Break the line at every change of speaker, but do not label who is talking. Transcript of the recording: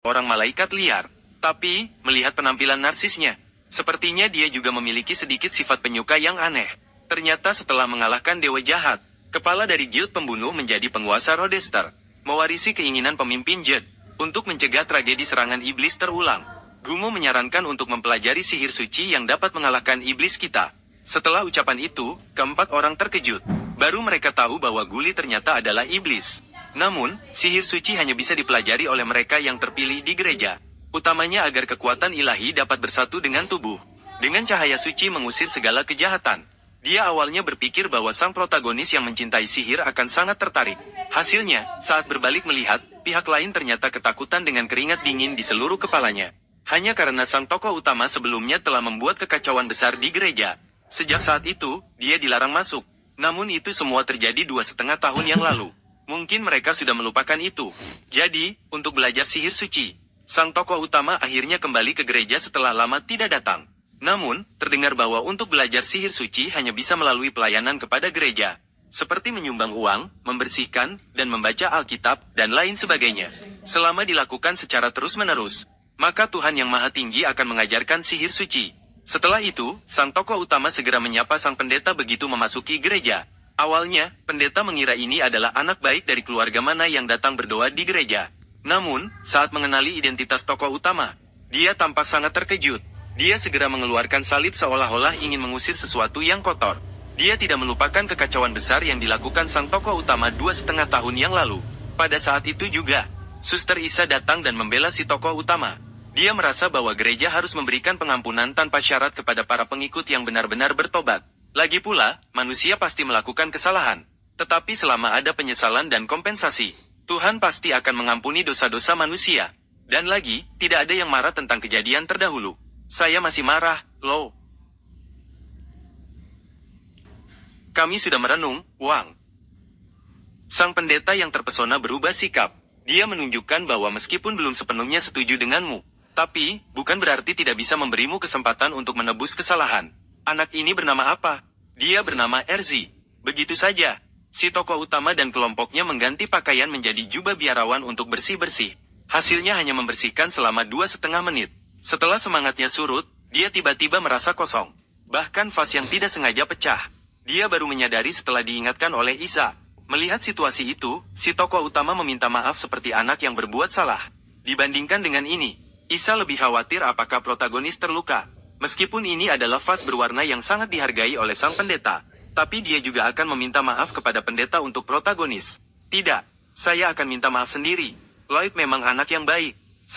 orang malaikat liar. Tapi, melihat penampilan narsisnya, sepertinya dia juga memiliki sedikit sifat penyuka yang aneh. Ternyata setelah mengalahkan dewa jahat, kepala dari guild pembunuh menjadi penguasa Rodester, mewarisi keinginan pemimpin Jed untuk mencegah tragedi serangan iblis terulang. Gumo menyarankan untuk mempelajari sihir suci yang dapat mengalahkan iblis kita. Setelah ucapan itu, keempat orang terkejut. Baru mereka tahu bahwa Guli ternyata adalah iblis. Namun, sihir suci hanya bisa dipelajari oleh mereka yang terpilih di gereja. Utamanya agar kekuatan ilahi dapat bersatu dengan tubuh. Dengan cahaya suci mengusir segala kejahatan. Dia awalnya berpikir bahwa sang protagonis yang mencintai sihir akan sangat tertarik. Hasilnya, saat berbalik melihat, pihak lain ternyata ketakutan dengan keringat dingin di seluruh kepalanya. Hanya karena sang tokoh utama sebelumnya telah membuat kekacauan besar di gereja. Sejak saat itu, dia dilarang masuk. Namun itu semua terjadi 2,5 tahun yang lalu. Mungkin mereka sudah melupakan itu. Jadi, untuk belajar sihir suci, sang tokoh utama akhirnya kembali ke gereja setelah lama tidak datang. Namun, terdengar bahwa untuk belajar sihir suci hanya bisa melalui pelayanan kepada gereja. Seperti menyumbang uang, membersihkan, dan membaca Alkitab, dan lain sebagainya. Selama dilakukan secara terus-menerus, maka Tuhan Yang Maha Tinggi akan mengajarkan sihir suci. Setelah itu, sang tokoh utama segera menyapa sang pendeta begitu memasuki gereja. Awalnya, pendeta mengira ini adalah anak baik dari keluarga mana yang datang berdoa di gereja. Namun, saat mengenali identitas tokoh utama, dia tampak sangat terkejut. Dia segera mengeluarkan salib seolah-olah ingin mengusir sesuatu yang kotor. Dia tidak melupakan kekacauan besar yang dilakukan sang tokoh utama 2,5 tahun yang lalu. Pada saat itu juga, Suster Isa datang dan membela si tokoh utama. Dia merasa bahwa gereja harus memberikan pengampunan tanpa syarat kepada para pengikut yang benar-benar bertobat. Lagi pula, manusia pasti melakukan kesalahan. Tetapi selama ada penyesalan dan kompensasi, Tuhan pasti akan mengampuni dosa-dosa manusia. Dan lagi, tidak ada yang marah tentang kejadian terdahulu. Saya masih marah, loh. Kami sudah merenung, Wang. Sang pendeta yang terpesona berubah sikap. Dia menunjukkan bahwa meskipun belum sepenuhnya setuju denganmu, tapi, bukan berarti tidak bisa memberimu kesempatan untuk menebus kesalahan. Anak ini bernama apa? Dia bernama Erzi. Begitu saja. Si tokoh utama dan kelompoknya mengganti pakaian menjadi jubah biarawan untuk bersih-bersih. Hasilnya hanya membersihkan selama 2,5 menit. Setelah semangatnya surut, dia tiba-tiba merasa kosong. Bahkan vas yang tidak sengaja pecah. Dia baru menyadari setelah diingatkan oleh Isa. Melihat situasi itu, si tokoh utama meminta maaf seperti anak yang berbuat salah. Dibandingkan dengan ini, Isa lebih khawatir apakah protagonis terluka. Meskipun ini adalah vas berwarna yang sangat dihargai oleh sang pendeta, tapi dia juga akan meminta maaf kepada pendeta untuk protagonis. Tidak, saya akan minta maaf sendiri. Lloyd memang anak yang baik.